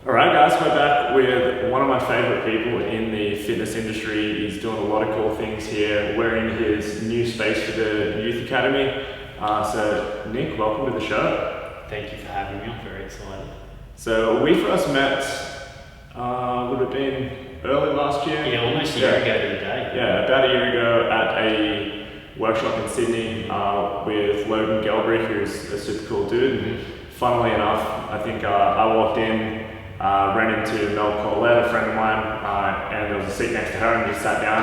All right, guys, we're back with one of my favorite people in the fitness industry. He's doing a lot of cool things here. We're in his new space for the Youth Academy. So, Nick, welcome to the show. Thank you for having me. I'm very excited. So, we first met, would have been early last year? Yeah, almost a year ago to the day. Yeah, about a year ago at a workshop in Sydney with Logan Gelbrich, who's a super cool dude. Mm-hmm. Funnily enough, I think I walked in, ran into Mel Colette, a friend of mine, and there was a seat next to her, and we sat down,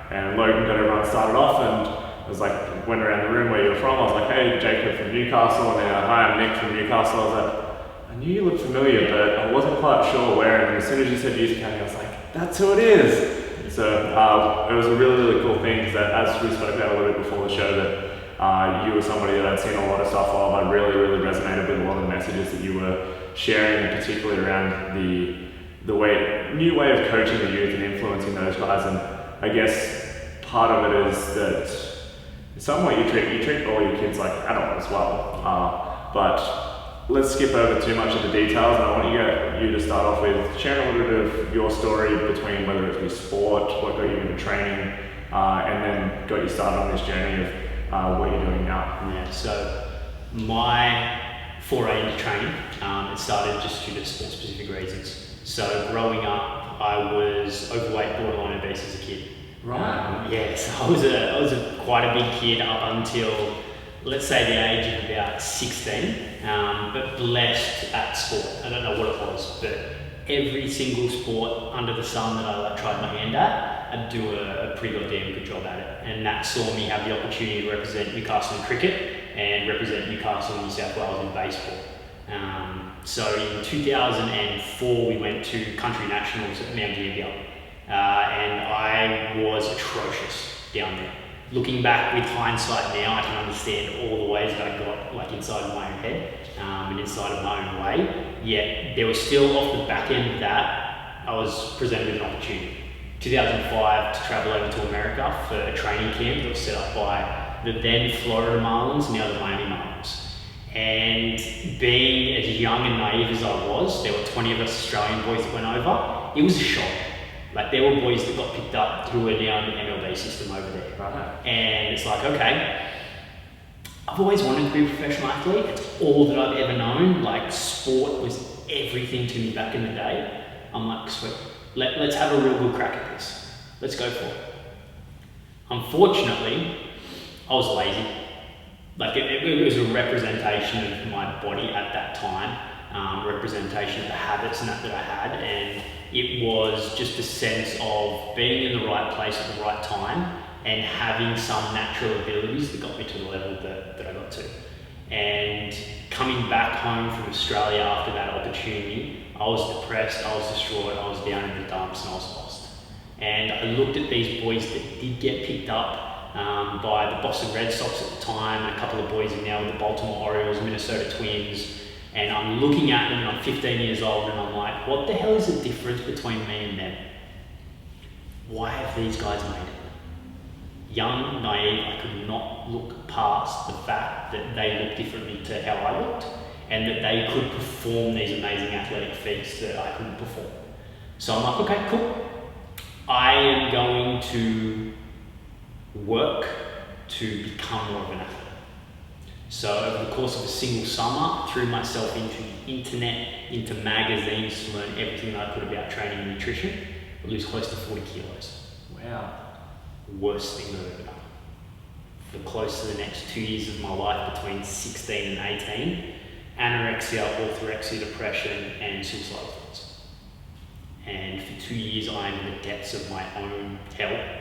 and Logan got everyone started off, and I was like, went around the room where you were from. I was like, hey, Jacob from Newcastle, and then hi, I'm Nick from Newcastle. I was like, I knew you looked familiar, but I wasn't quite sure where, and as soon as you said Youth Academy, I was like, that's who it is. So it was a really, really cool thing, because as we spoke about a little bit before the show, that you were somebody that I'd seen a lot of stuff of. I really, really resonated with a lot of the messages that you were sharing, and particularly around the new way of coaching the youth and influencing those guys. And I guess part of it is that in some way you treat all your kids like adults as well. But let's skip over too much of the details, and I want you to start off with sharing a little bit of your story between whether it be sport, what got you into training, and then got you started on this journey of what you're doing now. Yeah, so my foray into training, it started just due to sport-specific reasons. So growing up, I was overweight, borderline obese as a kid. Right. Yeah, so I was quite a big kid up until, let's say, the age of about 16, but blessed at sport. I don't know what it was, but every single sport under the sun that I tried my hand at, I'd do a pretty goddamn good job at it. And that saw me have the opportunity to represent Newcastle in cricket and represent Newcastle in New South Wales in baseball. So in 2004, we went to country nationals at Mount Gambier, and I was atrocious down there. Looking back with hindsight now, I can understand all the ways that I got inside of my own head and inside of my own way. Yet there was still, off the back end of that, I was presented with an opportunity. 2005 to travel over to America for a training camp that was set up by the then Florida Marlins, now the Miami Marlins. And being as young and naive as I was, there were 20 of us Australian boys that went over. It was a shock. There were boys that got picked up who were now in the MLB system over there. Right. And it's like, okay, I've always wanted to be a professional athlete. It's all that I've ever known. Sport was everything to me back in the day. I'm like, sweet, let's have a real good crack at this. Let's go for it. Unfortunately, I was lazy. It was a representation of my body at that time, representation of the habits and that I had, and it was just a sense of being in the right place at the right time and having some natural abilities that got me to the level that I got to. And coming back home from Australia after that opportunity, I was depressed, I was distraught, I was down in the dumps, and I was lost. And I looked at these boys that did get picked up by the Boston Red Sox at the time, and a couple of boys are now with the Baltimore Orioles, Minnesota Twins, and I'm looking at them and I'm 15 years old and I'm like, what the hell is the difference between me and them? Why have these guys made it? Young, naive, I could not look past the fact that they looked differently to how I looked, and that they could perform these amazing athletic feats that I couldn't perform. So I'm like, okay, cool. I am going to work to become more of an athlete. So over the course of a single summer, threw myself into the internet, into magazines to learn everything that I could about training and nutrition. I lose close to 40 kilos. Wow. Worst thing I've ever done. For close to the next 2 years of my life, between 16 and 18, anorexia, orthorexia, depression, and suicidal thoughts. And for 2 years, I'm in the depths of my own hell.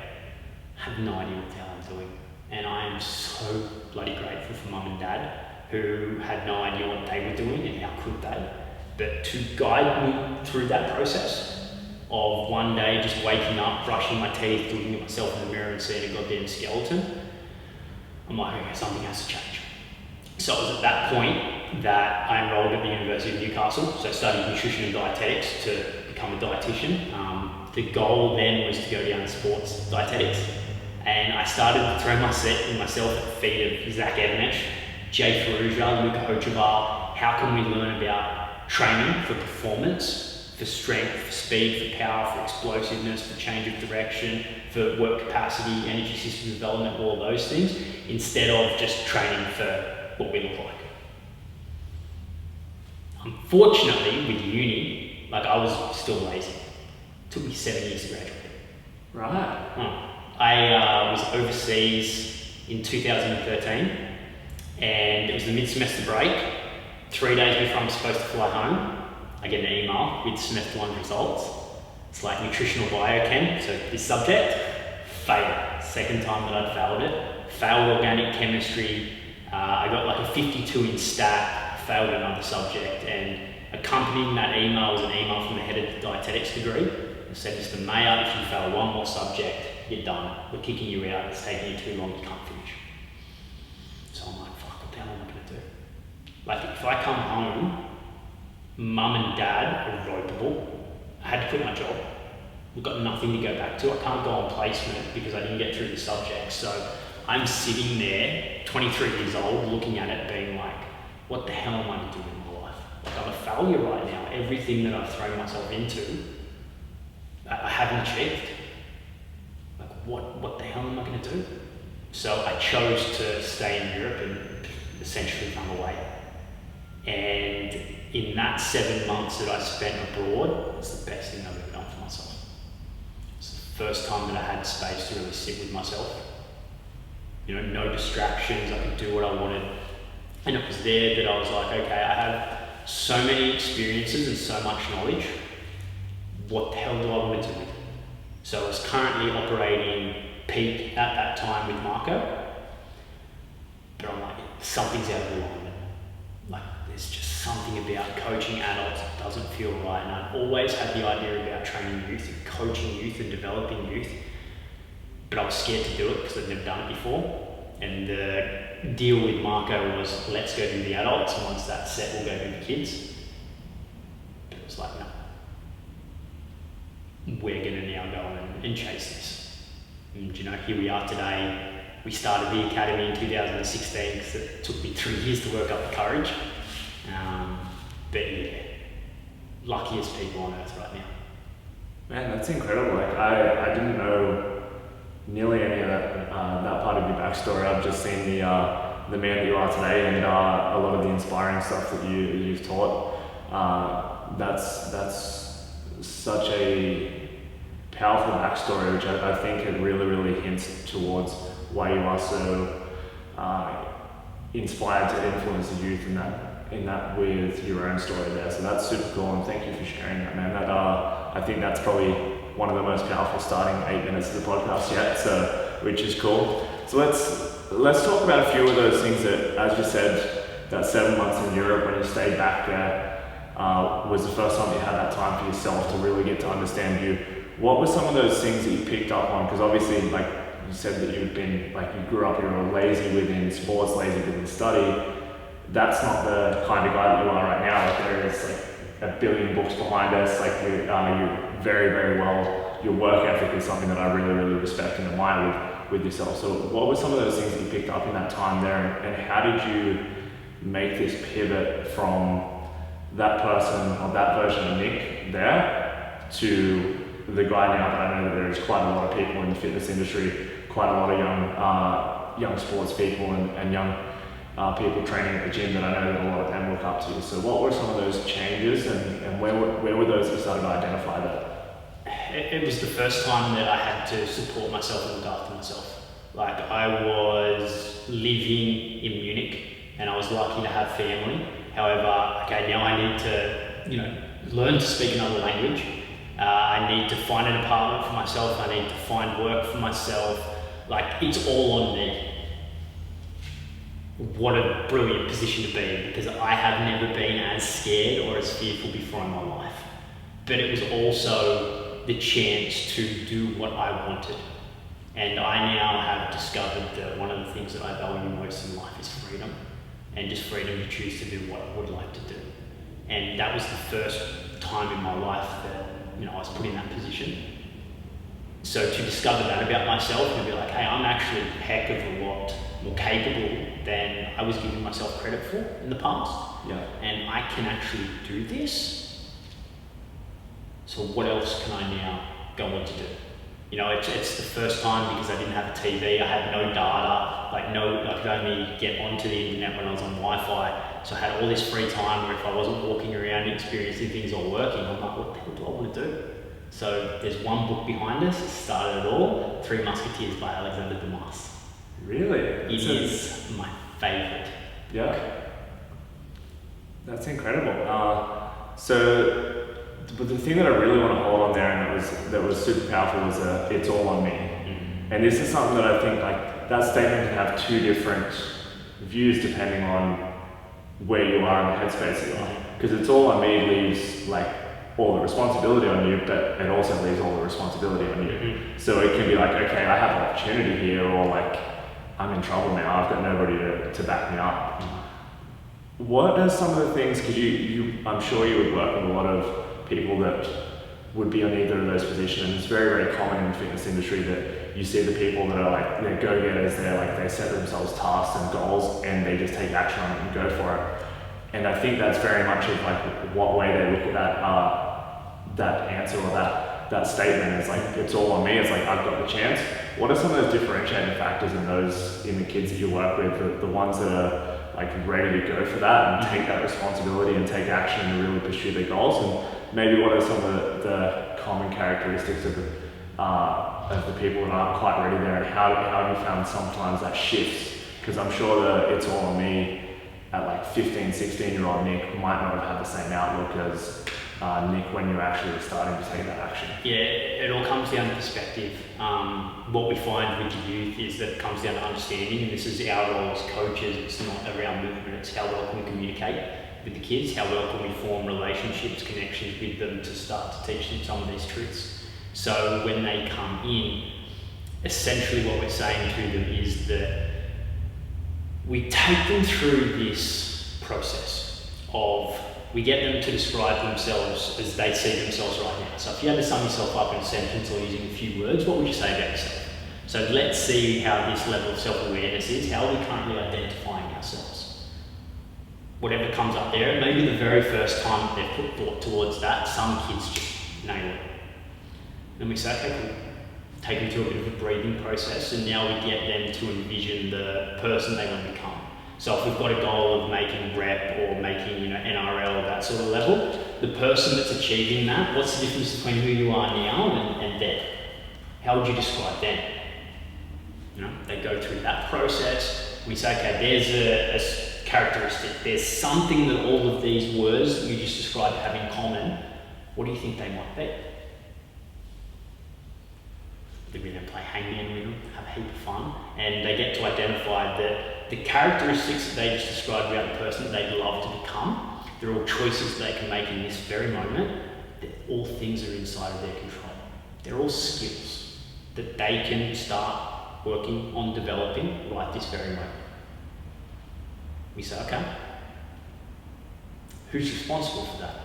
I have no idea what the hell I'm doing. And I am so bloody grateful for mum and dad, who had no idea what they were doing and how could they. But to guide me through that process of one day just waking up, brushing my teeth, looking at myself in the mirror and seeing a goddamn skeleton, I'm like, okay, something has to change. So it was at that point that I enrolled at the University of Newcastle. So I studied nutrition and dietetics to become a dietitian. The goal then was to go down to sports dietetics. And I started to throw myself at the feet of Zach Evanesh, Jay Ferrugia, Luca Ochovar. How can we learn about training for performance for strength, for speed, for power, for explosiveness, for change of direction, for work capacity, energy system development, all of those things, instead of just training for what we look like. Unfortunately, with uni, like I was still lazy. It took me 7 years to graduate. Right. I was overseas in 2013, and it was the mid-semester break. 3 days before I'm supposed to fly home, I get an email with semester 1 results. It's like nutritional biochem, so this subject, failed. Second time that I'd failed it. Failed organic chemistry. I got like a 52 in stat, failed another subject, and accompanying that email was an email from the head of the dietetics degree. It said, Mr. Maier, if you fail one more subject, you're done. We're kicking you out. It's taking you too long. You can't finish. So I'm like, fuck, what the hell am I going to do? Like, if I come home, mum and dad are ropeable. I had to quit my job. We've got nothing to go back to. I can't go on placement because I didn't get through the subject. So I'm sitting there, 23 years old, looking at it, being like, what the hell am I to do in my life? Like, I'm a failure right now. Everything that I've thrown myself into, I haven't achieved. Like, what the hell am I going to do? So I chose to stay in Europe and essentially run away. And in that 7 months that I spent abroad, it's the best thing I've ever done for myself. It's the first time that I had space to really sit with myself. You know, no distractions, I could do what I wanted. And it was there that I was like, okay, I have so many experiences and so much knowledge. What the hell do I want to do with it? So I was currently operating peak at that time with Marco, but I'm like, something's out of alignment. Like, there's just something about coaching adults that doesn't feel right. And I've always had the idea about training youth and coaching youth and developing youth, but I was scared to do it because I'd never done it before. And the deal with Marco was, let's go do the adults, and once that's set, we'll go do the kids. But it was like, no. We're going to now go and chase this. And you know, here we are today. We started the academy in 2016 because it took me 3 years to work up the courage. But yeah, luckiest people on earth right now. Man, that's incredible. Like, I didn't know nearly any of that part of your backstory. I've just seen the man that you are today and a lot of the inspiring stuff that you've taught. That's such a powerful backstory, which I think it really hints towards why you are so inspired to influence the youth in that with your own story there. So that's super cool, and thank you for sharing that, man. That I think that's probably one of the most powerful starting 8 minutes of the podcast yet, so which is cool. So let's talk about a few of those things that, as you said, that 7 months in Europe when you stayed back there was the first time you had that time for yourself to really get to understand you. What were some of those things that you picked up on? Because obviously, like you said, that you've been, like, you grew up, you were lazy within sports, lazy within study. That's not the kind of guy that you are right now. Like, there is like 1 billion books behind us. Like, you're very well. Your work ethic is something that I really respect and admire with yourself. So what were some of those things that you picked up in that time there, and how did you make this pivot from that person, or that version of Nick there, to the guy now that I know that there is quite a lot of people in the fitness industry, quite a lot of young sports people and young people training at the gym that I know that a lot of them look up to. So what were some of those changes, and where were those that you started to identify that? It was the first time that I had to support myself and look after myself. Like, I was living in Munich and I was lucky to have family. However, okay, now I need to, learn to speak another language. I need to find an apartment for myself. I need to find work for myself. Like, it's all on me. What a brilliant position to be in, because I have never been as scared or as fearful before in my life. But it was also the chance to do what I wanted. And I now have discovered that one of the things that I value most in life is freedom, and just freedom to choose to do what I would like to do. And that was the first time in my life that I was put in that position. So to discover that about myself and be like, hey, I'm actually a heck of a lot more capable than I was giving myself credit for in the past. Yeah. And I can actually do this. So what else can I now go on to do? You know, it's the first time because I didn't have a TV, I had no data, I could only get onto the internet when I was on Wi-Fi. So I had all this free time where if I wasn't walking around experiencing things or working, I'm like, what the hell do I want to do? So there's one book behind us, it started it all, Three Musketeers by Alexander Dumas. Really? It is my favourite. Yeah. That's incredible. But the thing that I really want to hold on there, and that was super powerful, was it's all on me. Mm-hmm. And this is something that I think like that statement can have two different views depending on where you are in the headspace you are. Because it's all on me leaves like all the responsibility on you, but it also leaves all the responsibility on you. Mm-hmm. So it can be like, okay, I have an opportunity here, or like I'm in trouble now. I've got nobody to back me up. Mm-hmm. What are some of the things? Because I'm sure you would work with a lot of people that would be on either of those positions. And it's very, very common in the fitness industry that you see the people that are like, they're go-getters, they set themselves tasks and goals and they just take action on it and go for it. And I think that's very much of like what way they look at that answer or that statement is like, it's all on me. It's like, I've got the chance. What are some of those differentiating factors in the kids that you work with, the ones that are like ready to go for that and take that responsibility and take action and really pursue their goals? And maybe what are some of the common characteristics of the people that aren't quite ready there, and how have you found sometimes that shifts? Because I'm sure that it's all on me at like 15, 16-year-old Nick might not have had the same outlook as Nick when you're actually starting to take that action. Yeah, it all comes down to perspective. What we find with the youth is that it comes down to understanding, and this is our role as coaches. It's not around movement, it's how well can we communicate with the kids, how well can we form relationships, connections with them to start to teach them some of these truths. So when they come in, essentially what we're saying to them is that we take them through this process of, we get them to describe themselves as they see themselves right now. So if you had to sum yourself up in a sentence or using a few words, what would you say about yourself? So let's see how this level of self-awareness is. How are we currently identifying ourselves? Whatever comes up there, maybe the very first time that they've put thought towards that, some kids just nail it. And we say, okay, cool. Take them through a bit of a breathing process, and now we get them to envision the person they want to become. So if we've got a goal of making rep or making NRL, that sort of level, the person that's achieving that, what's the difference between who you are now and then? How would you describe them? They go through that process. We say, okay, there's a characteristic. There's something that all of these words that you just described have in common. What do you think they might be? We're going to play hangman with them, have a heap of fun, and they get to identify the characteristics that they just described about the person that they'd love to become. They're all choices they can make in this very moment. That all things are inside of their control. They're all skills that they can start working on developing right this very moment. We say, okay, who's responsible for that?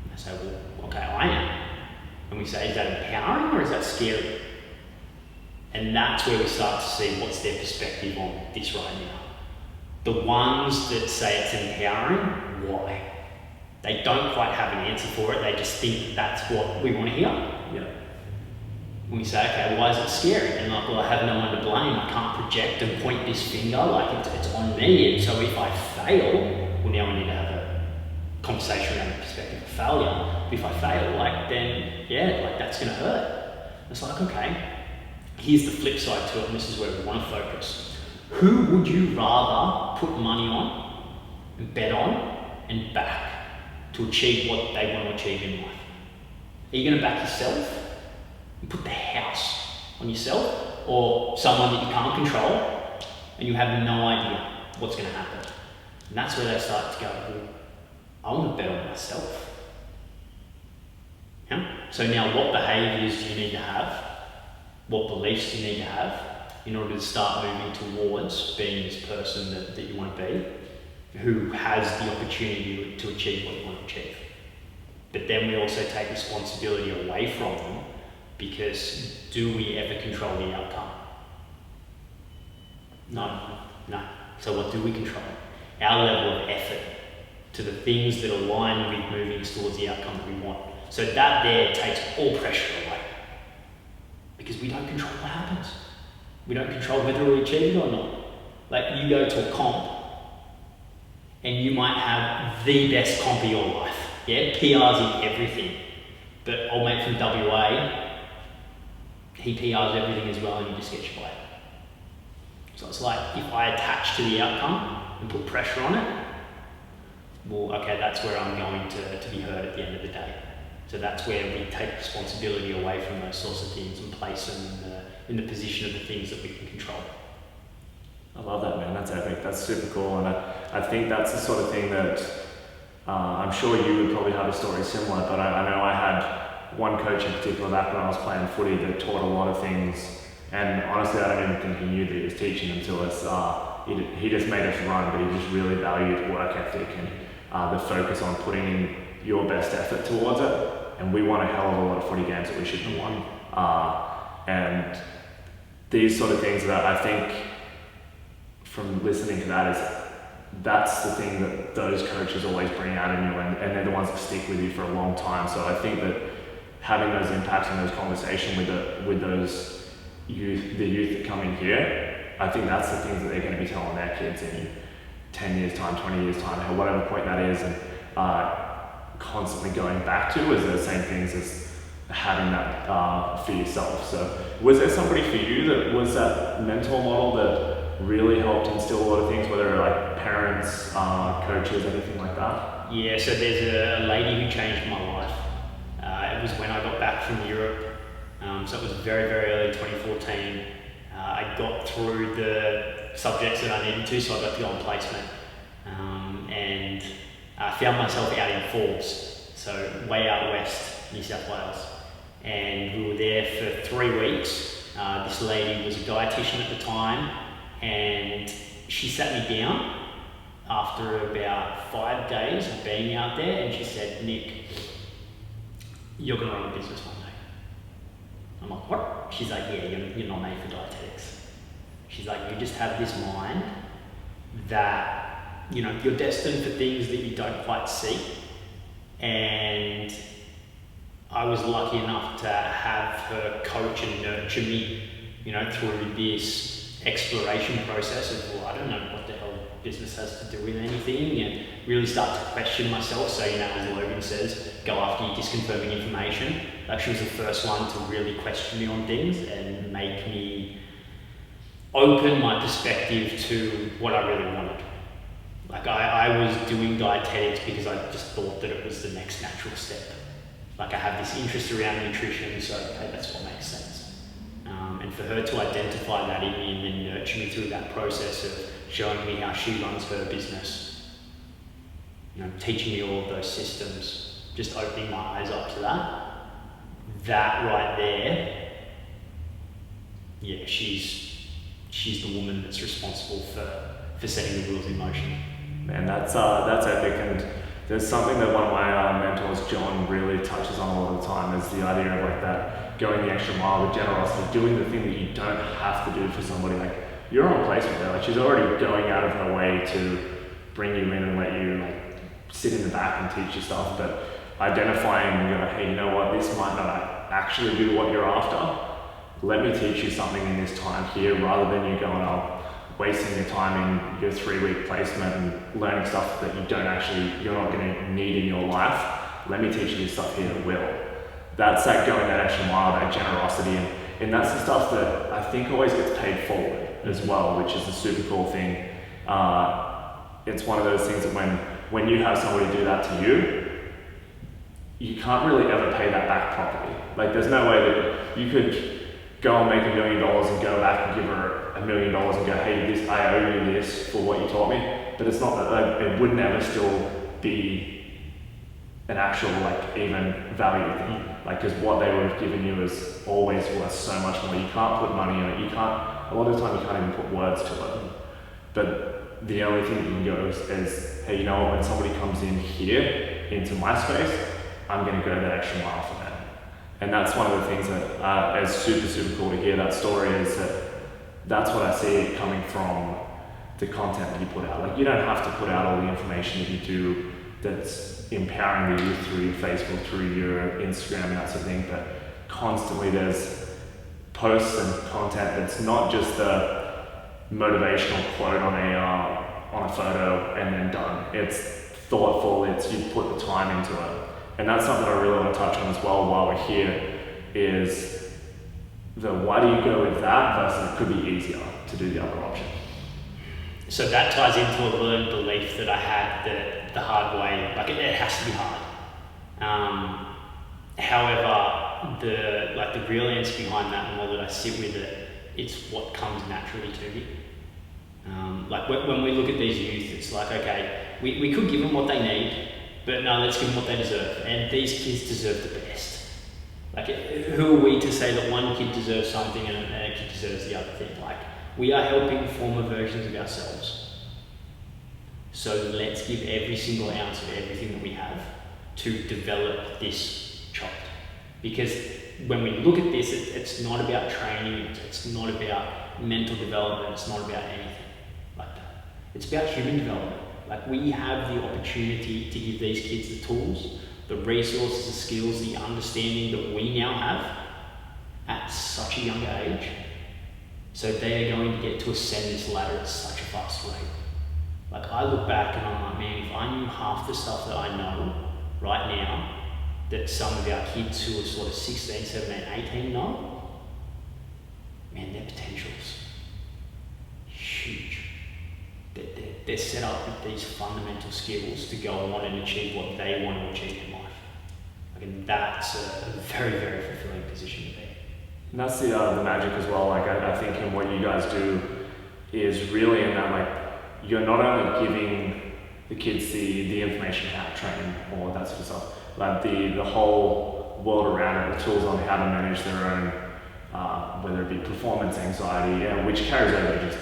And they say, well, okay, I am. And we say, is that empowering or is that scary? And that's where we start to see what's their perspective on this right now. The ones that say it's empowering, why? They don't quite have an answer for it, they just think that's what we want to hear. Yeah. And we say, okay, why is it scary? And like, well, I have no one to blame, I can't project and point this finger, like it's on me, and so if I fail, well, now we need to have a conversation around the perspective of failure. If I fail, then that's going to hurt. It's like, okay, here's the flip side to it, and this is where we want to focus. Who would you rather put money on, and bet on, and back to achieve what they want to achieve in life? Are you going to back yourself and put the house on yourself, or someone that you can't control and you have no idea what's going to happen? And that's where they start to go, well, I want to bet on myself. Yeah? So now what behaviours do you need to have? What beliefs do you need to have in order to start moving towards being this person that you want to be, who has the opportunity to achieve what you want to achieve? But then we also take responsibility away from them, because do we ever control the outcome? No. So what do we control? Our level of effort to the things that align with moving us towards the outcome that we want. So that there takes all pressure away. Because we don't control what happens. We don't control whether we achieve it or not. Like, you go to a comp and you might have the best comp of your life. Yeah, PRs in everything. But old mate from WA, he PRs everything as well and you just get your way. So it's like, if I attach to the outcome and put pressure on it, well, okay, that's where I'm going to be heard at the end of the day. So that's where we take responsibility away from those sorts of things and place them in the position of the things that we can control. I love that, man. That's epic. That's super cool. And I think that's the sort of thing that I'm sure you would probably have a story similar, but I know I had one coach in particular back when I was playing footy that taught a lot of things. And honestly, I don't even think he knew that he was teaching them to us. He just made us run, but he just really valued work ethic and the focus on putting in your best effort towards it. And we won a hell of a lot of footy games that we shouldn't have won. And these sort of things that I think from listening to that is that's the thing that those coaches always bring out in you, and they're the ones that stick with you for a long time. So I think that having those impacts and those conversations with those youth, the youth that come in here, I think that's the things that they're going to be telling their kids in 10 years time, 20 years time, or whatever point that is, and constantly going back to is the same things as having that for yourself. So was there somebody for you that was that mentor model that really helped instill a lot of things, whether like parents, coaches, anything like that? Yeah, so there's a lady who changed my life. It was when I got back from Europe, so it was very, very early 2014. I got through the subjects that I needed to, so I got to go on placement. And I found myself out in Forbes, so way out west, New South Wales. And we were there for 3 weeks. This lady was a dietitian at the time, and she sat me down after about 5 days of being out there, and she said, "Nick, you're going to run a business one day." I'm like, "What?" She's like, "Yeah, you're not made for dietetics." She's like, "You just have this mind that, you know, you're destined for things that you don't quite see." And I was lucky enough to have her coach and nurture me, you know, through this exploration process of, well, I don't know what the hell business has to do with anything, and really start to question myself. So, you know, as Logan says, go after your disconfirming information. She was the first one to really question me on things and make me open my perspective to what I really wanted. Like I was doing dietetics because I just thought that it was the next natural step. Like I have this interest around nutrition, so okay, that's what makes sense. And for her to identify that in me and then nurture me through that process of showing me how she runs her business, you know, teaching me all of those systems, just opening my eyes up to that right there, yeah, she's the woman that's responsible for setting the wheels in motion. Man, that's epic. And there's something that one of my mentors, John, really touches on a lot of the time is the idea of like that going the extra mile, the generosity, doing the thing that you don't have to do for somebody. Like you're on placement there, like she's already going out of her way to bring you in and let you like sit in the back and teach you stuff, but identifying and going, hey, you know what, this might not actually be what you're after. Let me teach you something in this time here, rather than you going, wasting your time in your 3-week placement and learning stuff that you're not going to need in your life. Let me teach you this stuff here that will. That's that going that extra mile, that generosity, and that's the stuff that I think always gets paid forward as well, which is a super cool thing. It's one of those things that when you have somebody do that to you, you can't really ever pay that back properly. Like there's no way that you could go and make $1 million and go back and give her $1 million and go, hey, I owe you this for what you taught me. But it's not that, like, it would never still be an actual like even value thing. Like, because what they would have given you is always worth so much more. You can't put money on it. A lot of the time you can't even put words to it. But the only thing that you can go is, hey, you know what, when somebody comes in here into my space, I'm going to go that extra mile for them. And that's one of the things that is super, super cool to hear that story, is that that's what I see coming from the content that you put out. Like, you don't have to put out all the information that you do that's empowering the youth through your Facebook, through your Instagram, and that sort of thing, but constantly there's posts and content that's not just the motivational quote on a photo and then done. It's thoughtful, it's you put the time into it. And that's something I really want to touch on as well while we're here, is the why do you go with that versus it could be easier to do the other option. So that ties into a learned belief that I had that the hard way, like it has to be hard. However, the real answer behind that, and more that I sit with it, it's what comes naturally to me. Like when we look at these youth, it's like, okay, we could give them what they need, but no, let's give them what they deserve. And these kids deserve the best. Like, who are we to say that one kid deserves something and a kid deserves the other thing? Like, we are helping former versions of ourselves. So let's give every single ounce of everything that we have to develop this child. Because when we look at this, it's not about training, it's not about mental development, it's not about anything like that. It's about human development. Like, we have the opportunity to give these kids the tools, the resources, the skills, the understanding that we now have at such a young age. So they are going to get to ascend this ladder at such a fast rate. Like, I look back and I'm like, man, if I knew half the stuff that I know right now, that some of our kids who are sort of 16, 17, 18 know, man, their potential's huge. They're set up with these fundamental skills to go on and achieve what they want to achieve in life. Like, and that's a very, very fulfilling position to be. And that's the magic as well. Like, I think in what you guys do is really in that, like, you're not only giving the kids the information how to train or that sort of stuff, like the whole world around it, the tools on how to manage their own, whether it be performance anxiety, which carries over to just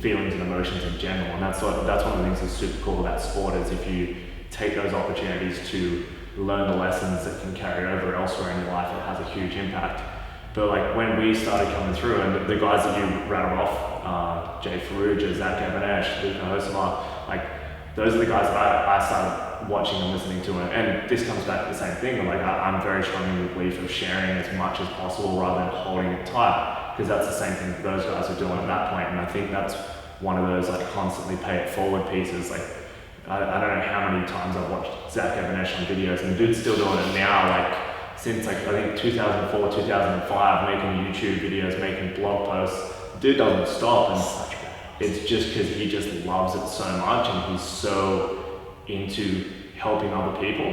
feelings and emotions in general. And that's one of the things that's super cool about sport, is if you take those opportunities to learn the lessons that can carry over elsewhere in your life, it has a huge impact. But like, when we started coming through, and the guys that you rattled off, Jay Ferrugia, Zach Gavanesh, Luca Hosama, like, those are the guys that I started watching and listening to. And this comes back to the same thing. Like, I'm very strong in the belief of sharing as much as possible rather than holding it tight, because that's the same thing that those guys are doing at that point. And I think that's one of those, like, constantly pay it forward pieces. Like, I don't know how many times I've watched Zach Gavanesh on videos, and the dude's still doing it now, like, since, like, I think 2004, 2005, making YouTube videos, making blog posts. The dude doesn't stop, and it's just because he just loves it so much, and he's so into helping other people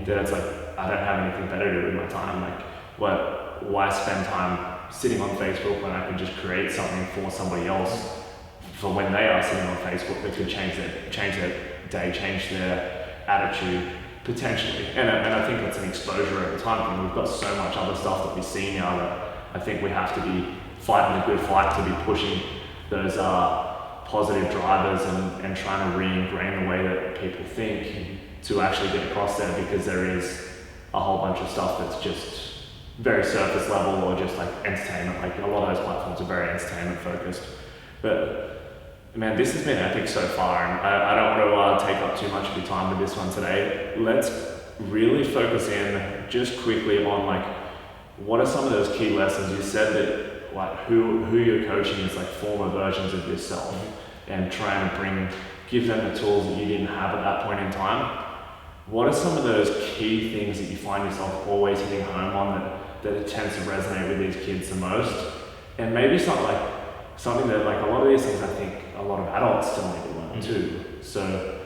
that it's like, I don't have anything better to do with my time. Like, why spend time sitting on Facebook when I can just create something for somebody else for when they are sitting on Facebook that could change their day, change their attitude, potentially. And I think that's an exposure over time. I mean, we've got so much other stuff that we see now that I think we have to be fighting the good fight to be pushing those positive drivers and trying to re-ingrain the way that people think to actually get across there, because there is a whole bunch of stuff that's just very surface level or just like entertainment. Like, a lot of those platforms are very entertainment focused. But man, this has been epic so far, and I don't want to take up too much of your time with this one today. Let's really focus in just quickly on, like, what are some of those key lessons? You said that, like, who you're coaching is like former versions of yourself, and trying to give them the tools that you didn't have at that point in time. What are some of those key things that you find yourself always hitting home on that tends to resonate with these kids the most? And maybe something that, like, a lot of these things I think a lot of adults still need to learn too. So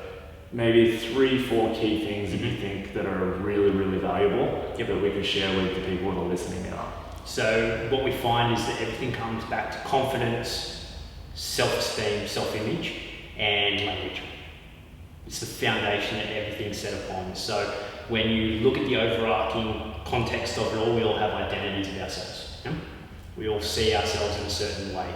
maybe 3-4 key things that you think that are really, really valuable that we can share with the people that are listening now. So what we find is that everything comes back to confidence, self-esteem, self-image, and language. It's the foundation that everything's set upon. So when you look at the overarching context of it all, we all have identities of ourselves. Yeah? We all see ourselves in a certain way.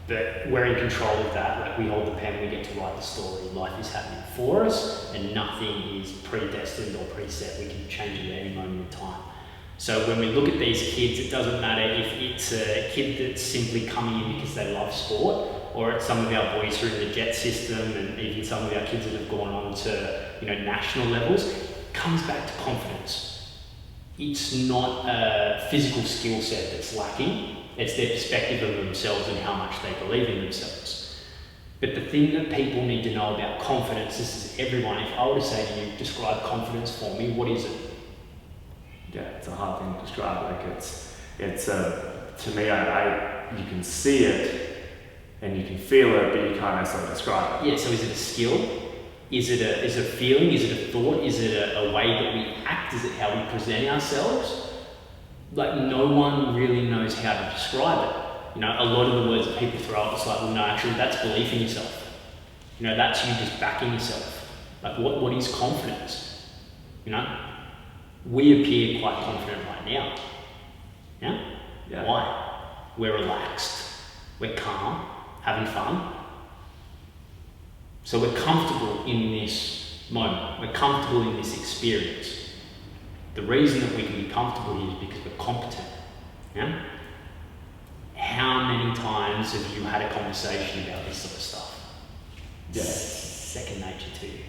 But we're in control of that. Like, we hold the pen, we get to write the story. Life is happening for us, and nothing is predestined or preset. We can change it at any moment in time. So when we look at these kids, it doesn't matter if it's a kid that's simply coming in because they love sport, or at some of our boys who are in the jet system, and even some of our kids that have gone on to, national levels, comes back to confidence. It's not a physical skill set that's lacking, it's their perspective of themselves and how much they believe in themselves. But the thing that people need to know about confidence, this is everyone, if I were to say to you, describe confidence for me, what is it? Yeah, it's a hard thing to describe. Like it's to me, you can see it and you can feel it, but you can't necessarily describe it. Yeah, so is it a skill? Is it a feeling? Is it a thought? Is it a way that we act? Is it how we present ourselves? Like, no one really knows how to describe it. A lot of the words that people throw up, it's like, well, no, actually, that's belief in yourself. That's you just backing yourself. Like, what is confidence? We appear quite confident right now. Yeah? Why? We're relaxed. We're calm, having fun. So we're comfortable in this moment. We're comfortable in this experience. The reason that we can be comfortable here is because we're competent. Yeah? How many times have you had a conversation about this sort of stuff? Yeah. Second nature to you.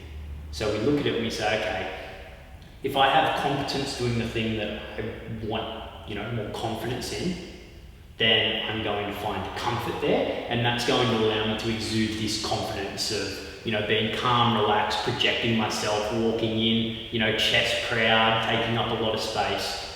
So we look at it and we say, okay, if I have competence doing the thing that I want, more confidence in, then I'm going to find comfort there, and that's going to allow me to exude this confidence of, being calm, relaxed, projecting myself, walking in, chest proud, taking up a lot of space.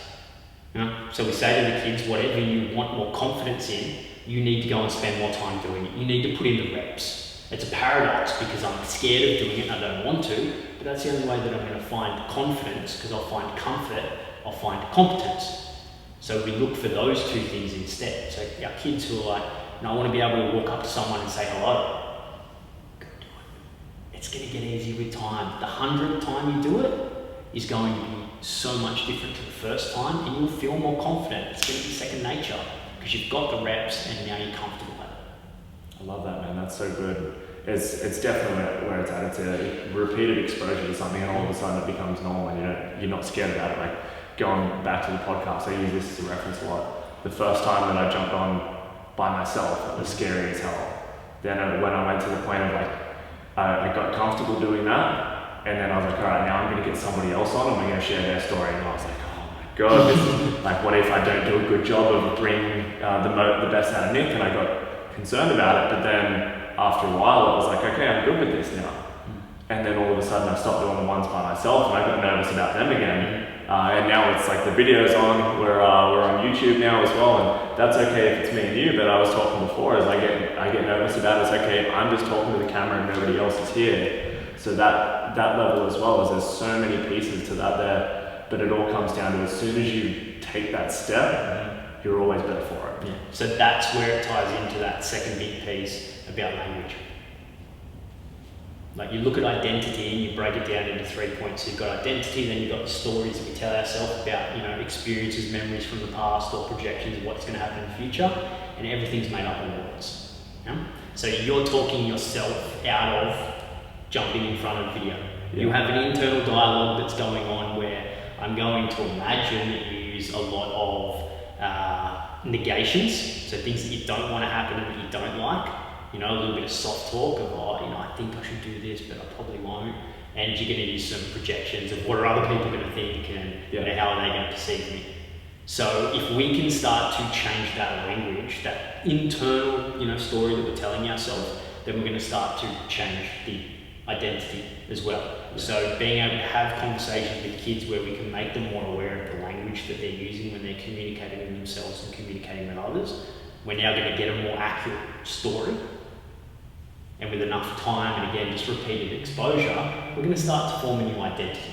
So we say to the kids, whatever you want more confidence in, you need to go and spend more time doing it. You need to put in the reps. It's a paradox because I'm scared of doing it and I don't want to, but that's the only way that I'm going to find confidence, because I'll find comfort, I'll find competence. So we look for those two things instead. So our kids who are like, I want to be able to walk up to someone and say hello. Go do it. It's going to get easy with time. The 100th time you do it is going to be so much different to the first time, and you'll feel more confident. It's going to be second nature because you've got the reps and now you're comfortable at it. I love that, man. That's so good. It's definitely where it's at. It's a repeated exposure to something, and all of a sudden it becomes normal, and you're not scared about it. Like, going back to the podcast, I use this as a reference a lot. The first time that I jumped on by myself, it was scary as hell. Then when I went to the point of I got comfortable doing that, and then I was like, all right, now I'm going to get somebody else on and we're going to share their story. And I was like, oh my God, this is like, what if I don't do a good job of bringing the best out of Nick? And I got concerned about it, but then after a while, I was like, okay, I'm good with this now. And then all of a sudden I stopped doing the ones by myself and I got nervous about them again. And now it's like the video's on, we're on YouTube now as well, and that's okay if it's me and you, but I was talking before, as I get nervous about it, it's okay, I'm just talking to the camera and nobody else is here. So that level as well, is there's so many pieces to that there, but it all comes down to, as soon as you take that step, you're always better for it. Yeah. So that's where it ties into that second big piece about language. Like, you look at identity and you break it down into 3 points. You've got identity, then you've got the stories that we tell ourselves about, experiences, memories from the past, or projections of what's going to happen in the future, and everything's made up of words. Yeah? So you're talking yourself out of jumping in front of video. Yeah. You have an internal dialogue that's going on where I'm going to imagine that you use a lot of negations, so things that you don't want to happen and that you don't like. A little bit of soft talk of, I think I should do this, but I probably won't. And you're going to use some projections of what are other people going to think, and how are they going to perceive me. So if we can start to change that language, that internal, story that we're telling ourselves, then we're going to start to change the identity as well. Yeah. So being able to have conversations with kids where we can make them more aware of the language that they're using when they're communicating with themselves and communicating with others, we're now going to get a more accurate story. And with enough time, and again, just repeated exposure, we're going to start to form a new identity.